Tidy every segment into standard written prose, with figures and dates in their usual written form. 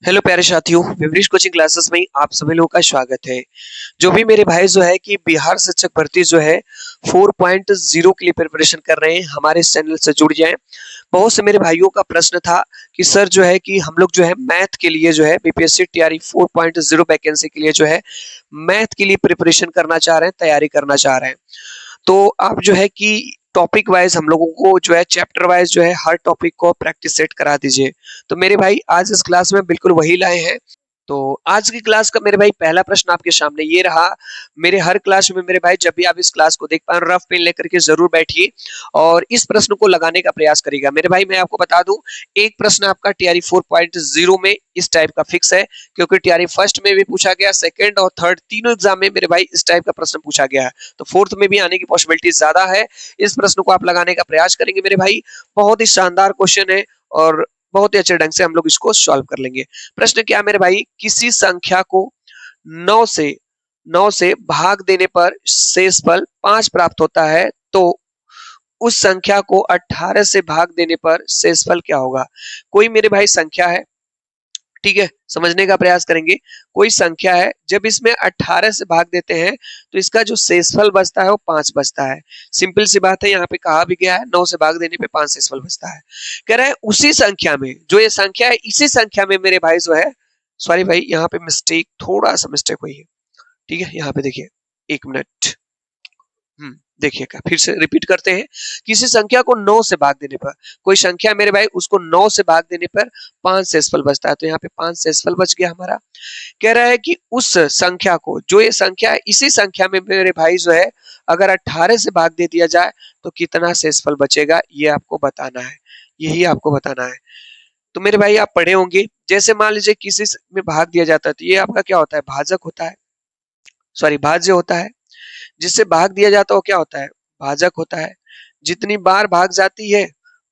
Hello प्यारे साथियों, विवरिश coaching classes में आप सभी लोगों का स्वागत है। जो भी मेरे भाई जो है कि बिहार शिक्षक भर्ती जो है 4.0 के लिए प्रिपरेशन कर रहे हैं, हमारे इस चैनल से जुड़ जाएं। बहुत से मेरे भाइयों का प्रश्न था कि सर जो है कि हम लोग जो है मैथ के लिए जो है बीपीएससी टीआरई 4.0 वैकेंसी के लिए जो है मैथ के लिए प्रिपरेशन करना चाह रहे हैं, तैयारी करना चाह रहे हैं। तो आप जो है कि टॉपिक वाइज हम लोगों को जो है चैप्टर वाइज जो है हर टॉपिक को प्रैक्टिस सेट करा दीजिए। तो मेरे भाई आज इस क्लास में बिल्कुल वही लाए हैं। तो आज की क्लास का मेरे भाई पहला प्रश्न आपके सामने ये रहा। मेरे हर क्लास में मेरे भाई जब भी आप इस क्लास को देख पाए रफ पेन लेकर के जरूर बैठिए और इस प्रश्न को लगाने का प्रयास करिएगा। मेरे भाई मैं आपको बता दूं, एक प्रश्न आपका टीआरई 4.0 में इस टाइप का फिक्स है, क्योंकि टीआरई फर्स्ट में भी पूछा गया, सेकंड और थर्ड तीनों एग्जाम में मेरे भाई इस टाइप का प्रश्न पूछा गया है। तो फोर्थ में भी आने की पॉसिबिलिटी ज्यादा है। इस प्रश्न को आप लगाने का प्रयास करेंगे मेरे भाई, बहुत ही शानदार क्वेश्चन है और बहुत ही अच्छे ढंग से हम लोग इसको सॉल्व कर लेंगे। प्रश्न क्या मेरे भाई, किसी संख्या को 9 से भाग देने पर शेषफल 5 प्राप्त होता है, तो उस संख्या को 18 से भाग देने पर शेषफल क्या होगा। कोई मेरे भाई संख्या है, ठीक है, समझने का प्रयास करेंगे। कोई संख्या है, जब इसमें 18 से भाग देते हैं तो इसका जो शेषफल बचता है वो 5 बचता है। सिंपल सी बात है, यहाँ पे कहा भी गया है 9 से भाग देने पे 5 शेषफल बचता है। कह रहा है उसी संख्या में, जो ये संख्या है इसी संख्या में मेरे भाई जो है, सॉरी भाई यहाँ पे मिस्टेक, थोड़ा सा मिस्टेक हुई है, ठीक है। यहाँ पे देखिए, 1 मिनट, देखिएगा, फिर से रिपीट करते हैं। किसी संख्या को 9 से भाग देने पर, कोई संख्या मेरे भाई उसको 9 से भाग देने पर 5 शेषफल बचता है, तो यहाँ पे 5 शेषफल बच गया हमारा। कह रहा है कि उस संख्या को, जो ये संख्या है इसी संख्या में मेरे भाई जो है अगर 18 से भाग दे दिया जाए तो कितना शेषफल बचेगा, ये आपको बताना है, यही आपको बताना है। तो मेरे भाई आप पढ़े होंगे, जैसे मान लीजिए किसी में भाग दिया जाता है तो ये आपका क्या होता है, भाजक होता है, सॉरी भाज्य होता है। जिससे भाग दिया जाता है वो क्या होता है, भाजक होता है। जितनी बार भाग जाती है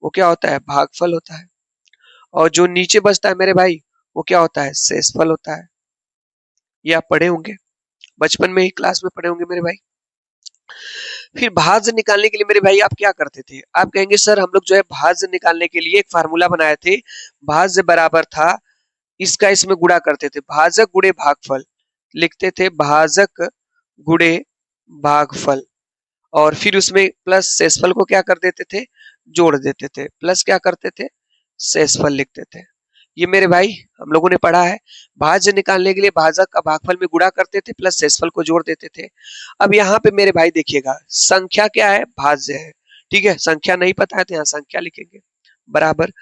वो क्या होता है, भागफल होता है। और जो नीचे बचता है मेरे भाई वो क्या होता है, शेषफल होता है। ये आप पढ़े होंगे, बचपन में ही क्लास में पढ़े होंगे मेरे भाई। फिर भाज्य निकालने के लिए मेरे भाई आप क्या करते थे, आप कहेंगे सर हम लोग जो है भाज्य निकालने के लिए एक फार्मूला बनाए थे। भाज्य बराबर था, इसका इसमें गुणा करते थे, भाजक गुणे भागफल लिखते थे, भाजक गुणे भागफल। और फिर उसमें प्लस शेषफल को क्या कर देते थे, जोड़ देते थे, प्लस क्या करते थे, शेषफल लिखते थे। ये मेरे भाई हम लोगों ने पढ़ा है। भाज्य निकालने के लिए भाजक का भागफल में गुणा करते थे, प्लस शेषफल को जोड़ देते थे। अब यहाँ पे मेरे भाई देखिएगा, संख्या क्या है, भाज्य है, ठीक है। संख्या नहीं पता है तो यहाँ संख्या लिखेंगे, बराबर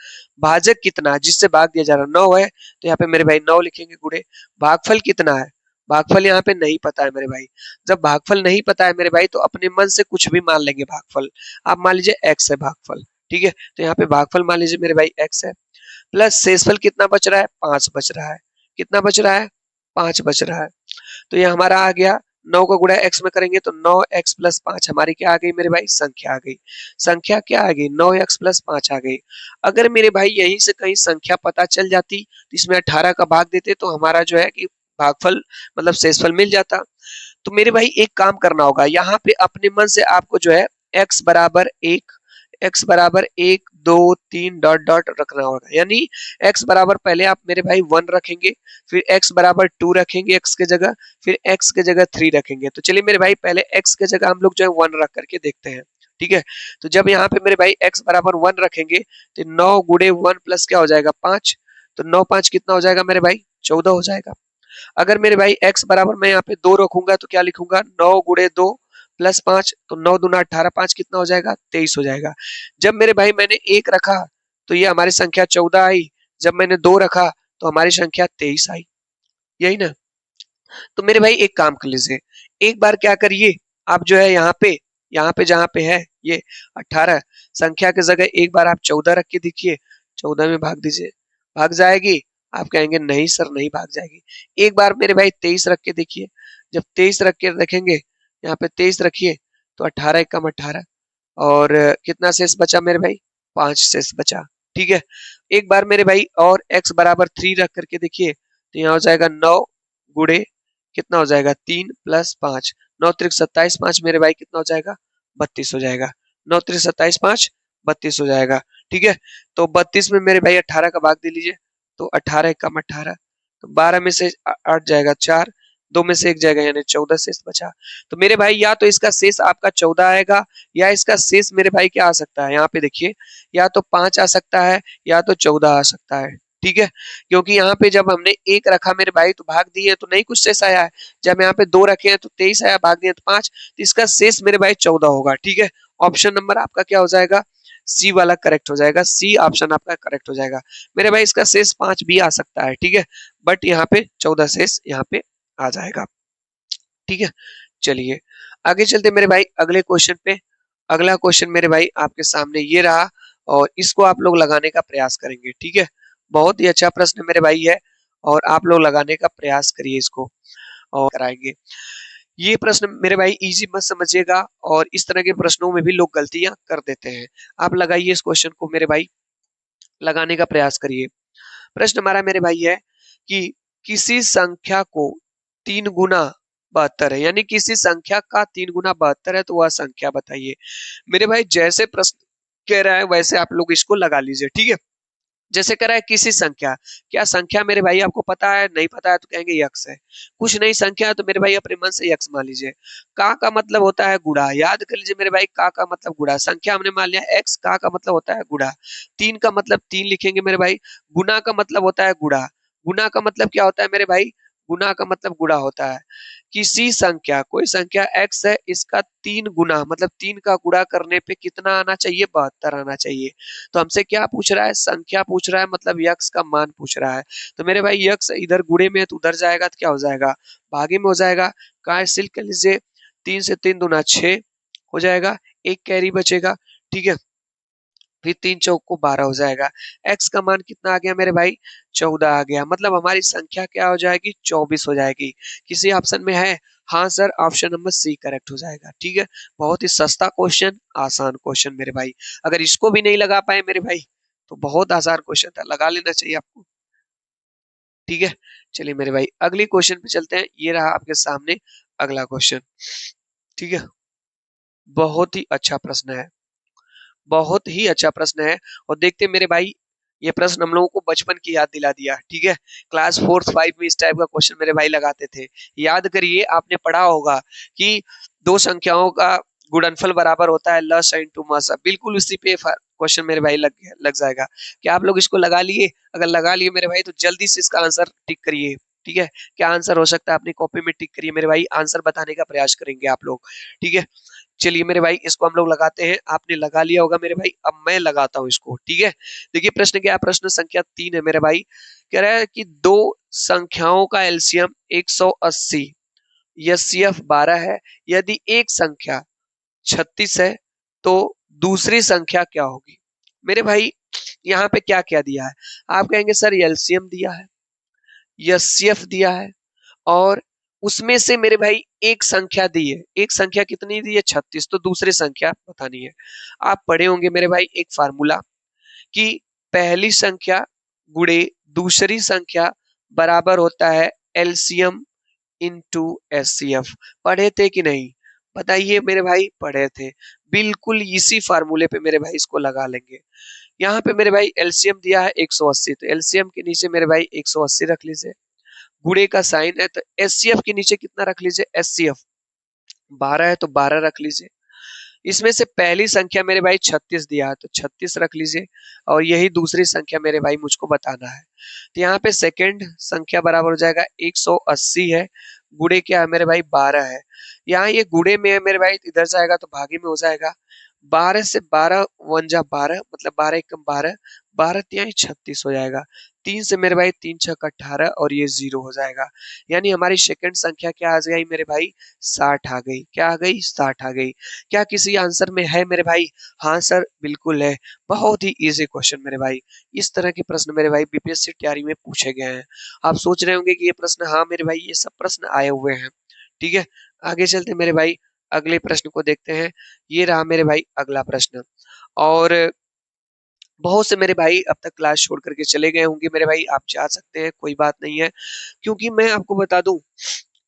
भाजक कितना, जिससे भाग दिया जा रहा है 9 है, तो यहाँ पे मेरे भाई 9 लिखेंगे, गुणे भागफल कितना है, भागफल यहाँ पे नहीं पता है मेरे भाई। जब भागफल नहीं पता है मेरे भाई तो अपने मन से कुछ भी मान लेंगे भागफल। आप मान लीजिए x है भागफल, ठीक है, तो यहाँ पे भागफल मान लीजिए मेरे भाई x है, प्लस शेषफल कितना बच रहा है, 5 बच रहा है। कितना बच रहा है, 5 बच रहा है। तो ये हमारा आ गया, 9 का गुणा x में करेंगे तो 9x प्लस 5 हमारी क्या आ गई मेरे भाई, संख्या आ गई। संख्या क्या आ गई, 9x प्लस 5 आ गई। अगर मेरे भाई यहीं से कहीं संख्या पता चल जाती तो इसमें 18 का भाग देते तो हमारा जो है कि भागफल मतलब शेषफल मिल जाता। तो मेरे भाई एक काम करना होगा, यहाँ पे अपने मन से आपको जो है x बराबर 1, x बराबर 1 2 3 डॉट डॉट रखना होगा। यानी x बराबर पहले आप मेरे भाई 1 रखेंगे, फिर x बराबर 2 रखेंगे x के जगह, फिर x के जगह 3 रखेंगे। तो चलिए मेरे भाई पहले x के जगह हम लोग जो है 1 रख करके देखते हैं, ठीक है। तो जब यहाँ पे मेरे भाई x बराबर 1 रखेंगे तो 9 गुणे 1 प्लस क्या हो जाएगा, 5। तो 9 5 कितना हो जाएगा मेरे भाई, 14 हो जाएगा। अगर मेरे भाई x बराबर मैं यहाँ पे 2 रखूंगा तो क्या लिखूंगा, 9 गुणे 2 प्लस 5, तो 9 दूना 18, 5 कितना हो जाएगा, 23 हो जाएगा। जब मेरे भाई मैंने 1 रखा तो ये हमारी संख्या 14 आई, जब मैंने 2 रखा तो हमारी संख्या 23 आई, यही ना। तो मेरे भाई एक काम कर लीजिए, एक बार क्या करिए, आप जो है यहाँ पे जहाँ पे है ये 18 संख्या की जगह एक बार आप 14 रख के देखिए, 14 में भाग दीजिए, भाग जाएगी। आप कहेंगे नहीं सर नहीं भाग जाएगी। एक बार मेरे भाई 23 रख के देखिए, जब 23 रख के रखेंगे, यहाँ पे 23 रखिए तो 18 एकम 18, और कितना शेष बचा मेरे भाई, 5 शेष बचा, ठीक है। एक बार मेरे भाई और x बराबर 3 रख करके देखिए, तो यहाँ हो जाएगा 9 गुणे कितना हो जाएगा, 3 प्लस 5, 9 त्रिक 27, 5 मेरे भाई कितना हो जाएगा, 32 हो जाएगा। 9 त्रिक 27, 5 32 हो जाएगा, ठीक है। तो 32 में मेरे भाई 18 का भाग दे लीजिए, तो 18 कम 18, तो 12 में से 8 जाएगा 4, 2 में से 1 जाएगा यानी 14 शेष बचा। तो मेरे भाई या तो इसका शेष आपका 14 आएगा या इसका शेष मेरे भाई क्या आ सकता है, यहाँ पे देखिए, या तो 5 आ सकता है या तो 14 आ सकता है। ठीक है, क्योंकि यहाँ पे जब हमने 1 रखा मेरे भाई तो भाग दिए तो नहीं कुछ शेष आया है, जब यहाँ पे 2 रखे हैं तो 23 आया, भाग दिए तो 5, तो इसका शेष मेरे भाई 14 होगा। ठीक है, ऑप्शन नंबर आपका क्या हो जाएगा, सी वाला करेक्ट हो जाएगा, सी ऑप्शन आपका करेक्ट हो जाएगा। मेरे भाई इसका शेष 5 भी आ सकता है, ठीक है, बट यहाँ पे 14 शेष यहाँ पे आ जाएगा। ठीक है, चलिए आगे चलते मेरे भाई अगले क्वेश्चन पे। अगला क्वेश्चन मेरे भाई आपके सामने ये रहा और इसको आप लोग लगाने का प्रयास करेंगे। ठीक है, बहुत ही अच्छा प्रश्न मेरे भाई है और आप लोग लगाने का प्रयास करिए इसको और कराएंगे। ये प्रश्न मेरे भाई इजी मत समझिएगा और इस तरह के प्रश्नों में भी लोग गलतियां कर देते हैं। आप लगाइए इस क्वेश्चन को मेरे भाई, लगाने का प्रयास करिए। प्रश्न हमारा मेरे भाई है कि किसी संख्या को 3 गुना 72 है, यानी किसी संख्या का 3 गुना 72 है तो वह संख्या बताइए। मेरे भाई जैसे प्रश्न कह रहा है वैसे आप लोग इसको लगा लीजिए। ठीक है, जैसे कह रहा है किसी संख्या, क्या संख्या मेरे भाई आपको पता है, नहीं पता है तो कहेंगे यक्स है। कुछ नहीं संख्या है तो मेरे भाई अपने मन से यक्स मान लीजिए। का मतलब होता है गुणा, याद कर लीजिए मेरे भाई, का मतलब गुणा, संख्या हमने मान लिया एक्स, का मतलब होता है गुणा। 3 का मतलब 3 लिखेंगे मेरे भाई, गुना का मतलब होता है गुणा, गुना का मतलब क्या होता है मेरे भाई, गुना का मतलब गुणा होता है। किसी संख्या, कोई संख्या x है, इसका 3 गुना मतलब 3 का गुणा करने पे कितना आना चाहिए, 72 आना चाहिए। तो हमसे क्या पूछ रहा है, संख्या पूछ रहा है, मतलब यक्स का मान पूछ रहा है। तो मेरे भाई यक्स इधर गुणे में है तो उधर जाएगा तो क्या हो जाएगा, भागे में हो जाएगा। कैंसिल कर लीजिए, 3 से 3 दूना 6 हो जाएगा, एक कैरी बचेगा। ठीक है, फिर 3 चौक को 12 हो जाएगा। x का मान कितना आ गया मेरे भाई, 14 आ गया, मतलब हमारी संख्या क्या हो जाएगी, 24 हो जाएगी। किसी ऑप्शन में है, हाँ sir, option number C correct हो जाएगा। ठीक है, बहुत ही सस्ता क्वेश्चन, आसान क्वेश्चन मेरे भाई, अगर इसको भी नहीं लगा पाए मेरे भाई तो बहुत आसान क्वेश्चन था, लगा लेना चाहिए आपको। ठीक है, चलिए मेरे भाई अगली क्वेश्चन पे चलते हैं। ये रहा आपके सामने अगला क्वेश्चन। ठीक है, बहुत ही अच्छा प्रश्न है, बहुत ही अच्छा प्रश्न है। और देखते मेरे भाई, ये प्रश्न हम लोगों को बचपन की याद दिला दिया। ठीक है, क्लास 4 5 में इस टाइप का क्वेश्चन मेरे भाई लगाते थे। याद करिए, आपने पढ़ा होगा कि दो संख्याओं का गुणनफल बराबर होता है लसा इंटू मसा, बिल्कुल उसी पे क्वेश्चन मेरे भाई लग जाएगा। क्या आप लोग इसको लगा लिए, अगर लगा लिए मेरे भाई तो जल्दी से इसका आंसर टिक करिए। ठीक है, क्या आंसर हो सकता है अपनी कॉपी में टिक करिए मेरे भाई, आंसर बताने का प्रयास करेंगे आप लोग। ठीक है, चलिए मेरे भाई इसको हम लोग लगाते हैं। आपने लगा लिया होगा मेरे भाई, अब मैं लगाता हूं इसको। ठीक है, देखिए प्रश्न क्या है, प्रश्न संख्या 3 है मेरे भाई। कह रहा है कि दो संख्याओं का एलसीएम 180 एचसीएफ 12 है, यदि एक संख्या 36 है तो दूसरी संख्या क्या होगी। मेरे भाई यहाँ पे क्या क्या दिया है, आप कहेंगे सर एलसीएम दिया है, एचसीएफ दिया है, और उसमें से मेरे भाई एक संख्या दी है। एक संख्या कितनी दी है, 36, तो दूसरी संख्या बतानी है। आप पढ़े होंगे मेरे भाई एक फार्मूला कि पहली संख्या गुणे दूसरी संख्या बराबर होता है एलसीएम इंटू एचसीएफ। पढ़े थे कि नहीं, बताइए मेरे भाई, पढ़े थे। बिल्कुल इसी फार्मूले पे मेरे भाई इसको लगा लेंगे। यहाँ पे मेरे भाई एलसीएम दिया है 180, तो एलसीएम के नीचे मेरे भाई 180 रख लीजिए, गुणे का साइन है तो एचसीएफ के नीचे कितना रख लीजिए, एचसीएफ 12 है तो 12 रख लीजिए। इसमें से पहली संख्या मेरे भाई 36 दिया है तो 36 रख लीजिए, और यही दूसरी संख्या मेरे भाई मुझको बताना है। तो यहाँ पे सेकंड संख्या बराबर हो जाएगा 180 है, गुणे क्या है मेरे भाई 12 है। यहाँ ये गुणे में है मेरे भाई, इधर जाएगा तो भागे में हो जाएगा। 12 से 12 वन जा 12, मतलब 12 एकम 12, 12 तिहाई 36 हो जाएगा। 3 से मेरे भाई 3 छक 18 और ये 0 हो जाएगा। यानी हमारी सेकंड संख्या क्या आ गई मेरे भाई, 60 आ गई। क्या आ गई, 60 आ गई। क्या किसी आंसर में है मेरे भाई, हाँ सर बिल्कुल है। बहुत ही इजी क्वेश्चन मेरे भाई, इस तरह के प्रश्न मेरे भाई बीपीएससी तैयारी में पूछे गए हैं। आप सोच रहे होंगे कि ये प्रश्न, हाँ मेरे भाई ये सब प्रश्न आए हुए हैं। ठीक है, आगे चलते मेरे भाई अगले प्रश्न को देखते हैं। ये रहा मेरे भाई अगला प्रश्न। और बहुत से मेरे भाई अब तक क्लास छोड़ करके चले गए होंगे मेरे भाई, आप जा सकते हैं, कोई बात नहीं है। क्योंकि मैं आपको बता दूं,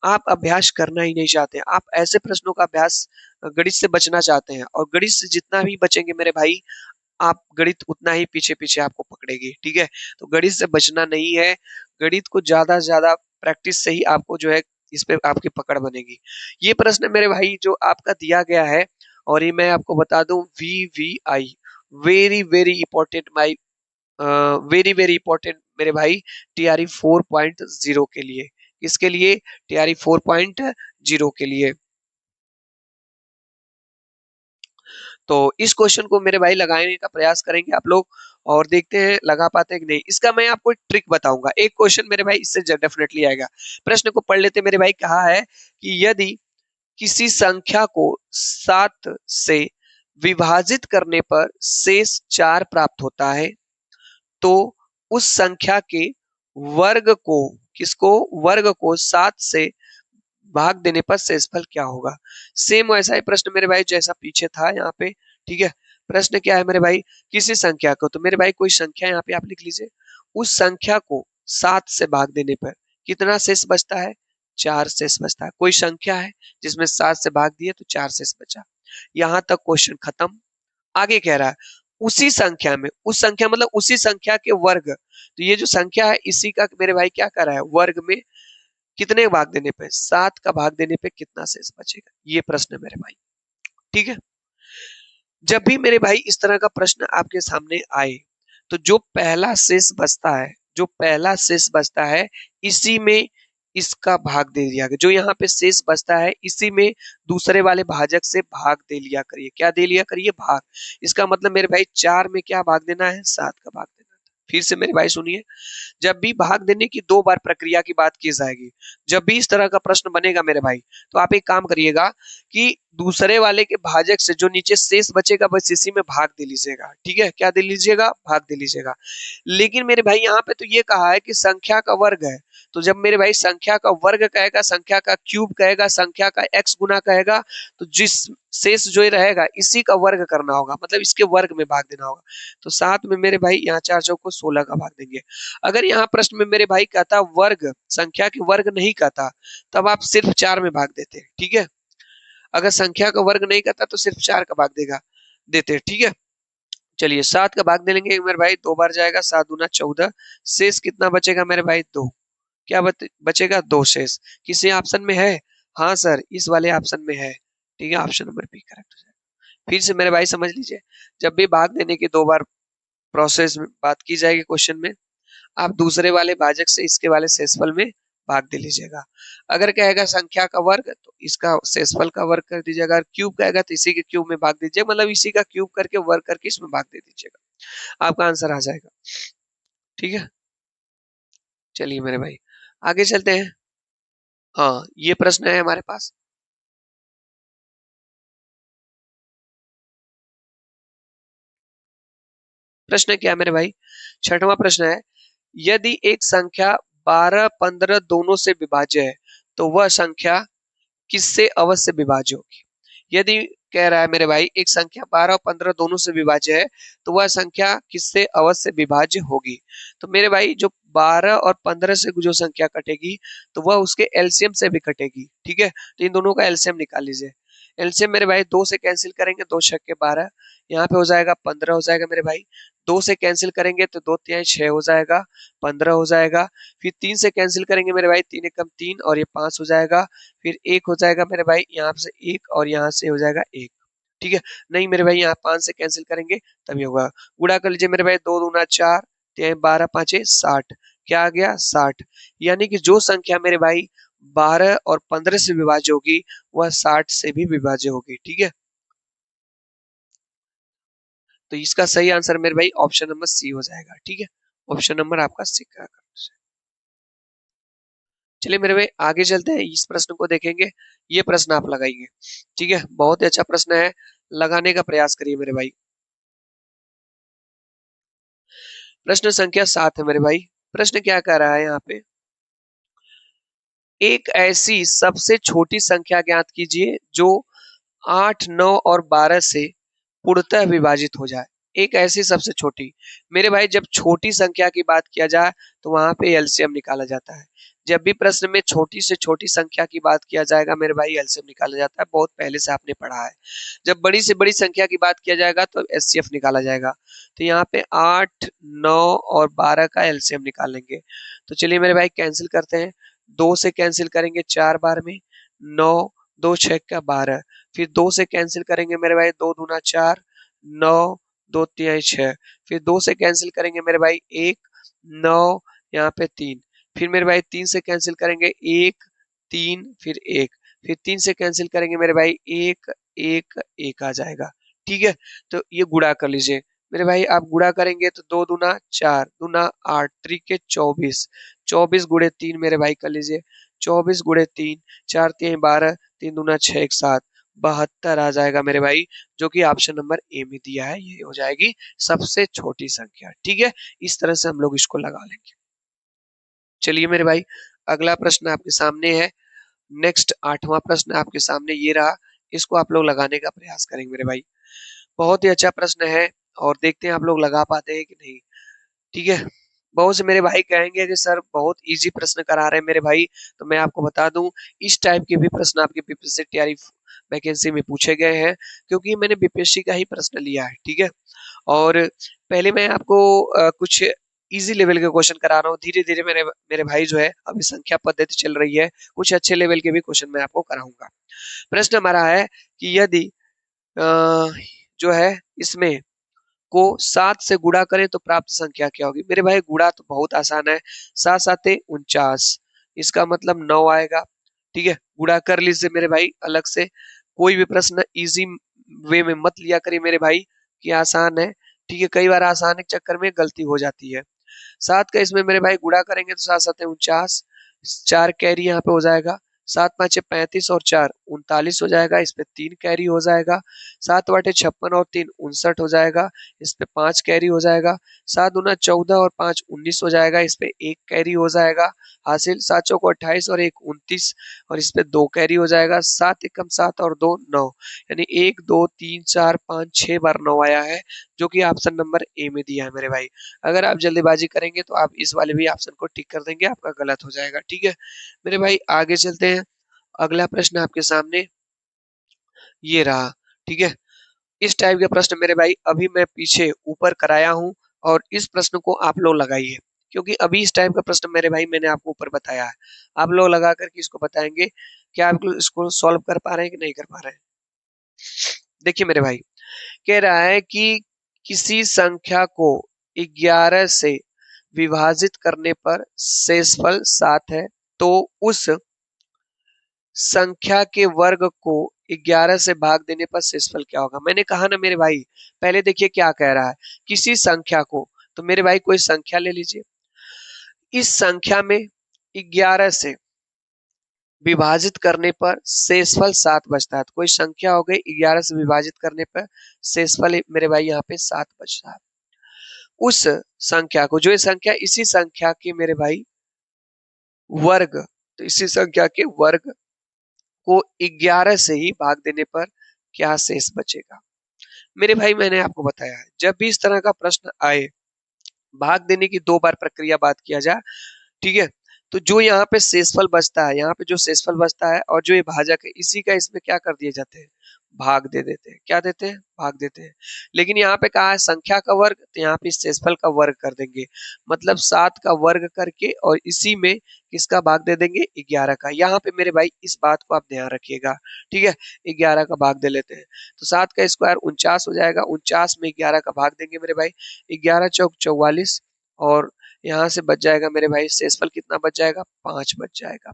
आप अभ्यास करना ही नहीं चाहते, आप ऐसे प्रश्नों का अभ्यास, गणित से बचना चाहते हैं, और गणित से जितना भी बचेंगे मेरे भाई आप गणित उतना ही पीछे पीछे आपको पकड़ेगी, ठीक है। तो गणित से बचना नहीं है, गणित को ज्यादा से ज्यादा प्रैक्टिस से ही आपको जो है इस पे आपकी पकड़ बनेगी। ये प्रश्न मेरे भाई जो आपका दिया गया है, और ये मैं आपको बता दूं VVI, वेरी वेरी इंपॉर्टेंट माई, वेरी वेरी इंपॉर्टेंट मेरे भाई, TRE 4.0 के लिए। इसके लिए TRE 4.0 के लिए। तो इस क्वेश्चन को मेरे भाई लगाने का प्रयास करेंगे आप लोग, और देखते हैं लगा पाते हैं कि नहीं। इसका मैं आपको एक ट्रिक बताऊंगा, एक क्वेश्चन मेरे भाई इससे डेफिनेटली आएगा। प्रश्न को पढ़ लेते मेरे भाई। कहा है कि यदि किसी संख्या को 7 से विभाजित करने पर शेष 4 प्राप्त होता है, तो उस संख्या के वर्ग को, किसको, वर्ग को 7 से भाग देने पर शेषफल क्या होगा। सेम वैसा ही प्रश्न मेरे भाई जैसा पीछे था यहाँ पे, ठीक है। प्रश्न क्या है मेरे भाई, किसी संख्या को, तो मेरे भाई कोई संख्या यहाँ पे आप लिख लीजिए, उस संख्या को 7 से भाग देने पर कितना शेष बचता है, 4 शेष बचता है। कोई संख्या है जिसमें 7 से भाग दिए तो 4 शेष बचा। यहां तक क्वेश्चन खत्म। आगे कह रहा है उसी संख्या में, उस संख्या मतलब उसी संख्या के वर्ग, तो ये जो संख्या है इसी का मेरे भाई क्या कर रहा है, वर्ग में कितने भाग देने पे, 7 का भाग देने पे कितना शेष बचेगा, ये प्रश्न है मेरे भाई, ठीक है। जब भी मेरे भाई इस तरह का प्रश्न आपके सामने आए, तो जो पहला शेष बचता है, जो पहला शेष बचता है इसी में इसका भाग दे दिया गया, जो यहाँ पे शेष बचता है इसी में दूसरे वाले भाजक से भाग दे लिया करिए। क्या दे लिया करिए, भाग। इसका मतलब मेरे भाई 4 में क्या भाग देना है, 7 का भाग देना है। फिर से मेरे भाई सुनिए, जब भी भाग देने की 2 बार प्रक्रिया की बात की जाएगी, जब भी इस तरह का प्रश्न बनेगा मेरे भाई, तो आप एक काम करिएगा कि दूसरे वाले के भाजक से जो नीचे शेष बचेगा बस इसी में भाग दे लीजिएगा, ठीक है। क्या दे लीजिएगा, भाग दे लीजिएगा। लेकिन मेरे भाई यहाँ पे तो ये कहा है कि संख्या का वर्ग है, तो जब मेरे भाई संख्या का वर्ग कहेगा, संख्या का क्यूब कहेगा, संख्या का x गुना कहेगा, तो जिस शेष जो रहेगा इसी का वर्ग करना होगा, मतलब इसके वर्ग में भाग देना होगा। तो 7 में मेरे भाई यहाँ 4 चौको 16 का भाग देंगे। अगर यहाँ प्रश्न में मेरे भाई कहता वर्ग, संख्या के वर्ग नहीं कहता, तब आप सिर्फ 4 में भाग देते, ठीक है। अगर संख्या का वर्ग नहीं कहता तो सिर्फ 4 का भाग देगा, देते, ठीक है। चलिए 7 का भाग दे लेंगे मेरे भाई, 2 बार जाएगा, 7 दूना 14, शेष कितना बचेगा मेरे भाई, 2। क्या बचेगा, 2 शेष। किसी ऑप्शन में है, हाँ सर इस वाले ऑप्शन में है, ठीक है, ऑप्शन नंबर बी करेक्ट हो जाएगा। फिर से मेरे भाई समझ लीजिए, जब भी भाग देने की 2 बार प्रोसेस में बात की जाएगी क्वेश्चन में, आप दूसरे वाले भाजक से इसके वाले शेषफल में भाग दे लीजिएगा। अगर कहेगा संख्या का वर्ग तो इसका शेषफल का वर्ग कर दीजिएगा, अगर क्यूब कहेगा तो इसी के क्यूब में भाग दीजिए, मतलब इसी का क्यूब करके वर्ग करके इसमें भाग दे दीजिएगा, आपका आंसर आ जाएगा, ठीक है। चलिए मेरे भाई आगे चलते हैं। हाँ ये प्रश्न है हमारे पास, प्रश्न क्या है मेरे भाई, छठवां प्रश्न है, यदि एक संख्या 12 15 दोनों से विभाज्य है, तो वह संख्या किससे अवश्य विभाज्य होगी। यदि कह रहा है मेरे भाई एक संख्या 12 और 15 दोनों से विभाज्य है, तो वह संख्या किससे अवश्य विभाज्य होगी। तो मेरे भाई जो 12 और 15 से जो संख्या कटेगी, तो वह उसके एलसीएम से भी कटेगी, ठीक है। तो इन दोनों का एलसीएम निकाल लीजिए। एलसीएम मेरे भाई 2 से कैंसिल करेंगे, 2 छक्के 12, यहाँ पे हो जाएगा 15 हो जाएगा मेरे भाई। 2 से कैंसिल करेंगे तो 2 तिहाई 6 हो जाएगा, 15 हो जाएगा। फिर 3 से कैंसिल करेंगे मेरे भाई, 3 एकम 3 और ये 5 हो जाएगा। फिर 1 हो जाएगा मेरे भाई, यहाँ से 1 और यहाँ से हो जाएगा 1, ठीक है। नहीं मेरे भाई यहाँ 5 से कैंसिल करेंगे तभी होगा। गुणा कर लीजिए मेरे भाई, 2 दूना 4, 12 5 60, क्या आ गया 60। यानी कि जो संख्या मेरे भाई 12 और 15 से विभाज्य होगी वह 60 से भी विभाज्य होगी, ठीक है। तो इसका सही आंसर मेरे भाई ऑप्शन नंबर सी हो जाएगा, ठीक है। ऑप्शन नंबर आपका सी का। चलिए मेरे भाई आगे चलते हैं, इस प्रश्न को देखेंगे। ये प्रश्न आप लगाइए, ठीक है, बहुत ही अच्छा प्रश्न है, लगाने का प्रयास करिए मेरे भाई। प्रश्न संख्या 7 है मेरे भाई। प्रश्न क्या कह रहा है यहाँ पे, एक ऐसी सबसे छोटी संख्या ज्ञात कीजिए जो 8 9 और 12 से पूर्णतः विभाजित हो जाए। एक ऐसी सबसे छोटी। मेरे भाई जब छोटी संख्या की बात किया जाए तो वहां पे एलसीएम निकाला जाता है। जब भी प्रश्न में छोटी से छोटी संख्या की बात किया जाएगा मेरे भाई एलसीएम निकाला जाता है, बहुत पहले से आपने पढ़ा है। जब बड़ी से बड़ी संख्या की बात किया जाएगा तो एचसीएफ निकाला जाएगा। तो यहाँ पे 8, 9 और 12 का एलसीएम निकालेंगे। तो चलिए मेरे भाई कैंसिल करते हैं। 2 से कैंसिल करेंगे 4 बार में, 9, 2 6 का 12। फिर 2 से कैंसिल करेंगे मेरे भाई, 2 दूना 4, 9, 2 तिहाई 6। फिर 2 से कैंसिल करेंगे मेरे भाई 1, 9, यहाँ पे 3। फिर मेरे भाई 3 से कैंसिल करेंगे 1, 3, फिर 1। फिर 3 से कैंसिल करेंगे मेरे भाई 1, 1, 1 आ जाएगा। ठीक है, तो ये गुणा कर लीजिए मेरे भाई। आप गुणा करेंगे तो 2 दूना 4, दूना 8, त्रिके 24, 24 गुणे 3 मेरे भाई कर लीजिए। 24 गुणे 3, 4 3 12, 3 दूना 6 1 7, 72 आ जाएगा मेरे भाई, जो कि ऑप्शन नंबर ए में दिया है। ये हो जाएगी सबसे छोटी संख्या। ठीक है, इस तरह से हम लोग इसको लगा लेंगे। चलिए मेरे भाई अगला प्रश्न आपके सामने है। नेक्स्ट 8वां प्रश्न आपके सामने ये रहा। इसको आप लोग लगाने का प्रयास करेंगे मेरे भाई। बहुत ही अच्छा प्रश्न है और देखते हैं आप लोग लगा पाते हैं कि नहीं। ठीक है, बहुत से मेरे भाई कहेंगे कि सर बहुत इजी प्रश्न करा रहे हैं मेरे भाई। तो मैं आपको बता दूं इस टाइप के भी प्रश्न आपके बीपीएससी तैयारी वैकेंसी में पूछे गए हैं, क्योंकि मैंने बीपीएससी का ही प्रश्न लिया है। ठीक है, और पहले मैं आपको कुछ इजी लेवल के क्वेश्चन करा रहा हूँ। धीरे धीरे मेरे मेरे भाई जो है अभी संख्या पद्धति चल रही है, कुछ अच्छे लेवल के भी क्वेश्चन मैं आपको कराऊंगा। प्रश्न हमारा है कि यदि जो है इसमें को 7 से गुणा करें तो प्राप्त संख्या क्या होगी। मेरे भाई गुणा तो बहुत आसान है, 7 7 49, इसका मतलब 9 आएगा। ठीक है, गुणा कर लीजिए मेरे भाई अलग से। कोई भी प्रश्न इजी वे में मत लिया करिए मेरे भाई कि आसान है। ठीक है, कई बार आसान के चक्कर में गलती हो जाती है। 7 का इसमें मेरे भाई गुणा करेंगे तो 7 7 49, 4 कैरी यहाँ पे हो जाएगा। 7 5 35 और 4 39 हो जाएगा, इस पे 3 कैरी हो जाएगा। 7 8 56 और 3 59 हो जाएगा, इस पे 5 कैरी हो जाएगा। 7 दूना 14 और 5 19 हो जाएगा, इस पे 1 कैरी हो जाएगा। हासिल 7 चौको 28 और 1 29 और इस पे 2 कैरी हो जाएगा। 7 एकम 7 और 2 9, यानी 1 2 3 4 5 6 बार 9 आया है, जो कि ऑप्शन नंबर ए में दिया है मेरे भाई। अगर आप जल्दीबाजी करेंगे तो आप इस वाले भी ऑप्शन को टिक कर देंगे, आपका गलत हो जाएगा। ठीक है मेरे भाई आगे चलते हैं। अगला प्रश्न आपके सामने ये रहा। ठीक है, इस टाइप के प्रश्न मेरे भाई अभी मैं पीछे ऊपर कराया हूं और इस प्रश्न को आप लोग लगाइए, क्योंकि अभी इस टाइप का प्रश्न मेरे भाई मैंने आपको ऊपर बताया है। आप लोग लगा करके इसको बताएंगे कि आप लोग इसको सॉल्व कर पा रहे हैं कि नहीं कर पा रहे हैं। देखिए मेरे भाई कह रहा है कि किसी संख्या को 11 से विभाजित करने पर शेषफल 7 है, तो उस संख्या के वर्ग को 11 से भाग देने पर शेषफल क्या होगा। मैंने कहा ना मेरे भाई, पहले देखिए क्या कह रहा है, किसी संख्या को, तो मेरे भाई कोई संख्या ले लीजिए। इस संख्या में 11 से विभाजित करने पर शेषफल 7 बचता है। तो कोई संख्या हो गई 11 से विभाजित करने पर शेषफल मेरे भाई यहाँ पे 7 बचता है। उस संख्या को, जो ये संख्या, इसी संख्या के मेरे भाई वर्ग, तो इसी संख्या के वर्ग को 11 से ही भाग देने पर क्या शेष बचेगा। मेरे भाई मैंने आपको बताया है जब भी इस तरह का प्रश्न आए, भाग देने की 2 बार प्रक्रिया बात किया जाए। ठीक है, तो जो यहाँ पे शेषफल बचता है, यहाँ पे जो शेषफल बचता है और जो ये भाजक है, इसी का इसमें क्या कर दिए जाते हैं, भाग दे देते हैं। क्या देते हैं, भाग देते हैं। लेकिन यहाँ पे कहा है संख्या का वर्ग, तो यहाँ पे शेषफल का वर्ग कर देंगे, मतलब 7 का वर्ग करके और इसी में किसका भाग दे देंगे, 11 का। यहाँ पे मेरे भाई इस बात को आप ध्यान रखिएगा। ठीक है, 11 का भाग दे लेते हैं तो 7 का स्क्वायर 49 हो जाएगा। 49 में 11 का भाग देंगे मेरे भाई, 11 चौक 44 और यहाँ से बच जाएगा मेरे भाई शेषफल कितना बच जाएगा, 5 बच जाएगा।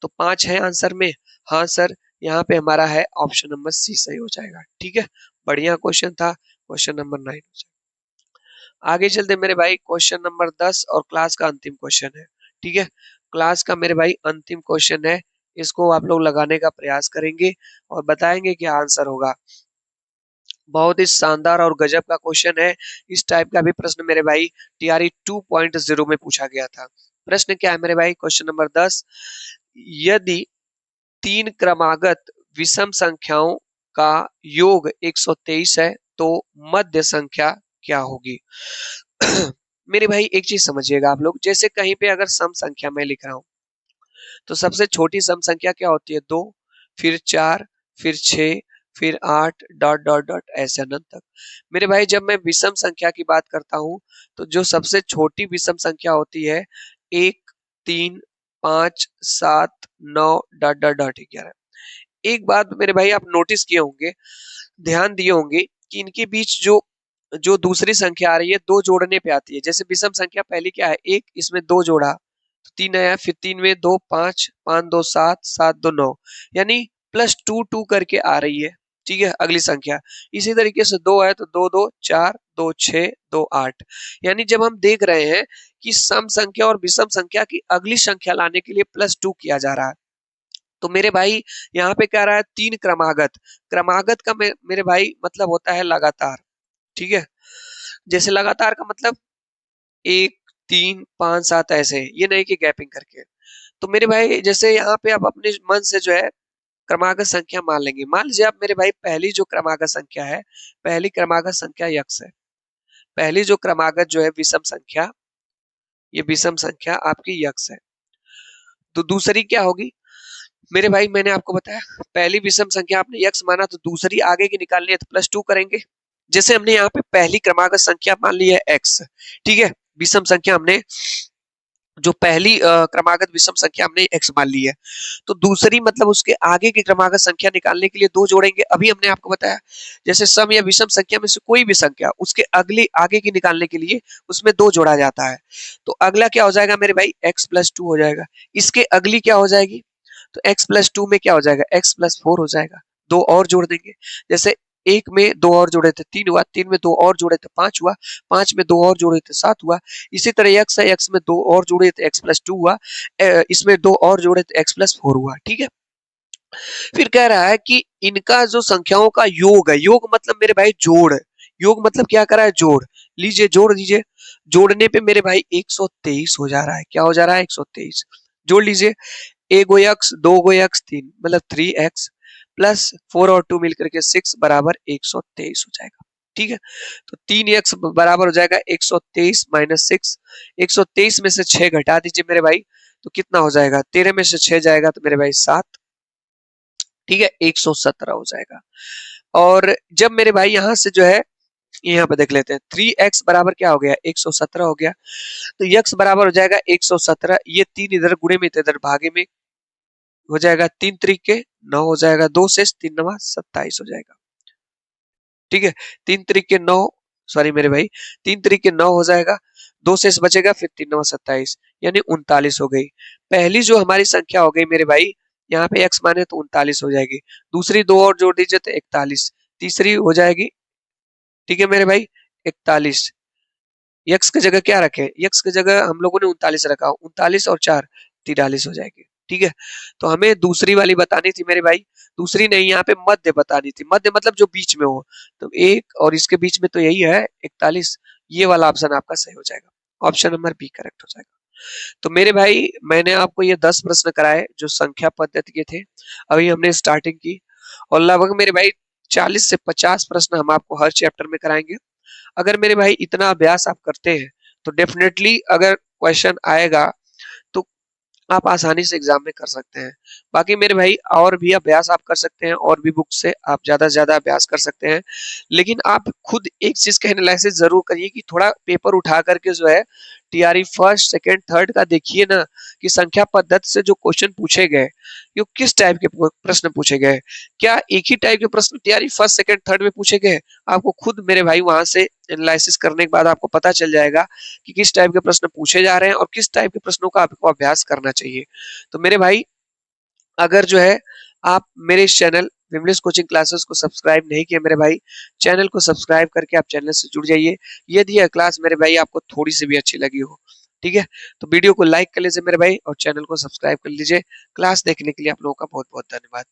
तो 5 है आंसर में। हाँ सर, यहाँ पे हमारा है ऑप्शन नंबर सी सही हो जाएगा। ठीक है, बढ़िया क्वेश्चन था, क्वेश्चन नंबर 9 हो जाएगा। आगे चलते मेरे भाई क्वेश्चन नंबर 10 और क्लास का अंतिम क्वेश्चन है। ठीक है, क्लास का मेरे भाई अंतिम क्वेश्चन है, इसको आप लोग लगाने का प्रयास करेंगे और बताएंगे क्या आंसर होगा। बहुत ही शानदार और गजब का क्वेश्चन है। इस टाइप का भी प्रश्न मेरे भाई टीआरई 2.0 में पूछा गया था। प्रश्न क्या है मेरे भाई, क्वेश्चन नंबर 10, यदि 3 क्रमागत विषम संख्याओं का योग 123 है तो मध्य संख्या क्या होगी? मेरे भाई एक चीज समझिएगा आप लोग, जैसे कहीं पे अगर सम संख्या मैं लिख रहा हूं तो सबसे छोटी सम संख्या क्या होती है? 2, फिर 4, फिर 6, फिर 8 डॉट डॉट डॉट ऐसे अनंत तक। मेरे भाई जब मैं विषम संख्या की बात करता हूं तो जो सबसे छोटी विषम संख्या होती है 1, 3, 5, 7, 9 डॉट डॉट डॉट 11। एक बात मेरे भाई आप नोटिस किए होंगे, ध्यान दिए होंगे कि इनके बीच जो जो दूसरी संख्या आ रही है दो जोड़ने पे आती है। जैसे विषम संख्या पहली क्या है? 1, इसमें 2 जोड़ा तो 3 आया, फिर 3 में 2 5, 5 2 7, 7 2 9, यानी +2 2 करके आ रही है। ठीक है, अगली संख्या इसी तरीके से 2 है तो 2 2 4, 2 6, 2 8। यानी जब हम देख रहे हैं कि सम संख्या और विषम संख्या की अगली संख्या लाने के लिए +2 किया जा रहा है, तो मेरे भाई यहाँ पे क्या रहा है? 3 क्रमागत। क्रमागत का मेरे भाई मतलब होता है लगातार। ठीक है, जैसे लगातार का मतलब 1, 3, 5, 7 ऐसे, ये नहीं कि गैपिंग करके। तो मेरे भाई जैसे यहाँ पे आप अपने मन से जो है क्रमागत संख्या मान लेंगे। मान लीजिए आप मेरे भाई पहली जो क्रमागत संख्या है, पहली क्रमागत संख्या यक्स है। पहली जो क्रमागत जो है विषम संख्या, ये विषम संख्या आपकी यक्स है। तो दूसरी क्या होगी? मेरे भाई मैंने आपको बताया पहली विषम संख्या आपने यक्स माना तो दूसरी आगे की निकालनी है तो +2 करेंगे। जैसे हमने यहाँ पे पहली क्रमागत संख्या मान ली है एक्स, ठीक है, विषम संख्या हमने जो पहली क्रमागत विषम संख्या हमने एक्स मान ली है, तो दूसरी मतलब उसके आगे की क्रमागत संख्या निकालने के लिए दो जोड़ेंगे। अभी हमने आपको बताया जैसे सम या विषम संख्या में से कोई भी संख्या उसके अगली आगे की निकालने के लिए उसमें दो जोड़ा जाता है। तो अगला क्या हो जाएगा मेरे भाई? x+2 हो जाएगा। इसके अगली क्या हो जाएगी? तो x+2 में क्या हो जाएगा? x+4 हो जाएगा। दो और जोड़ देंगे, जैसे एक में दो और जोड़े थे 3 हुआ, 3 में दो और जोड़े थे 5 हुआ, 5 में दो और जोड़े थे 7 हुआ। इसी तरह x है, x में दो और जोड़े थे x+2 हुआ, इसमें दो और जोड़े थे x+4 हुआ। ठीक है, फिर कह रहा है कि इनका जो संख्याओं का योग है, योग मतलब मेरे भाई जोड़, योग मतलब क्या करा है? जोड़ लीजिए, जोड़ दीजिए। जोड़ने पे मेरे भाई 123 हो जा रहा है। क्या हो जा रहा है? 123। जोड़ लीजिए, एक गो एक्स, दो गो एक्स, तीन मतलब 3x प्लस 4 और 2 मिलकर के 6 बराबर 123 हो जाएगा। ठीक है, तो 3x बराबर हो जाएगा 123 माइनस 6। 123 में से 6 घटा दीजिए मेरे भाई, तो कितना हो जाएगा? 13 में से 6 जाएगा तो मेरे भाई 7। ठीक है, 117 हो जाएगा। और जब मेरे भाई यहाँ से जो है यहाँ पे देख लेते हैं, 3x बराबर क्या हो गया? 117 हो गया। तो x बराबर हो जाएगा 117, ये 3 इधर गुणे में तो इधर भागे में हो जाएगा, 3 त्रिके 9 हो जाएगा, 2 से 3 नवा 27 हो जाएगा। ठीक है, 3 त्रिके 9, सॉरी मेरे भाई, 3 त्रिके 9 हो जाएगा, 2 शेष बचेगा, फिर 3 नवा 27 यानी 39 हो गई। पहली जो हमारी संख्या हो गई मेरे भाई, यहाँ पे x माने तो 39 हो जाएगी। दूसरी दो और जोड़ दीजिए तो 41, तीसरी हो जाएगी, ठीक है मेरे भाई, 41। यक्स की जगह क्या रखे? यक्स की जगह हम लोगों ने 39 रखा, 39 और 4 43 हो जाएगी। ठीक है, तो हमें दूसरी वाली बतानी थी मेरे भाई, दूसरी नहीं, यहाँ पे मध्य बतानी थी। मध्य मतलब जो बीच में हो, तो एक और इसके बीच में तो यही है 41। ये वाला ऑप्शन आपका सही हो जाएगा, ऑप्शन नंबर बी करेक्ट हो जाएगा। तो मेरे भाई मैंने आपको ये 10 प्रश्न कराए जो संख्या पद्धति के थे, अभी हमने स्टार्टिंग की, और लगभग मेरे भाई 40 से 50 प्रश्न हम आपको हर चैप्टर में कराएंगे। अगर मेरे भाई इतना अभ्यास आप करते हैं तो डेफिनेटली अगर क्वेश्चन आएगा तो आप आसानी से एग्जाम में कर सकते हैं। बाकी मेरे भाई और भी अभ्यास आप कर सकते हैं, और भी बुक से आप ज्यादा से ज्यादा अभ्यास कर सकते हैं, लेकिन आप खुद एक चीज का एनालिसिस जरूर करिए कि थोड़ा पेपर उठा करके जो है टीआरई फर्स्ट सेकंड थर्ड का देखिए ना, कि संख्या पद्धति से जो क्वेश्चन पूछे गए ये किस टाइप के प्रश्न पूछे गए। क्या एक ही टाइप के प्रश्न टीआरई फर्स्ट सेकंड थर्ड में पूछे गए? आपको खुद मेरे भाई वहां से एनालिसिस करने के बाद आपको पता चल जाएगा कि किस टाइप के प्रश्न पूछे जा रहे हैं और किस टाइप के प्रश्नों का आपको अभ्यास करना चाहिए। तो मेरे भाई अगर जो है आप मेरे इस चैनल विमलेश कोचिंग क्लासेस को सब्सक्राइब नहीं किया मेरे भाई, चैनल को सब्सक्राइब करके आप चैनल से जुड़ जाइए, यदि यह क्लास मेरे भाई आपको थोड़ी सी भी अच्छी लगी हो। ठीक है, तो वीडियो को लाइक कर लीजिए मेरे भाई और चैनल को सब्सक्राइब कर लीजिए। क्लास देखने के लिए आप लोगों का बहुत बहुत धन्यवाद।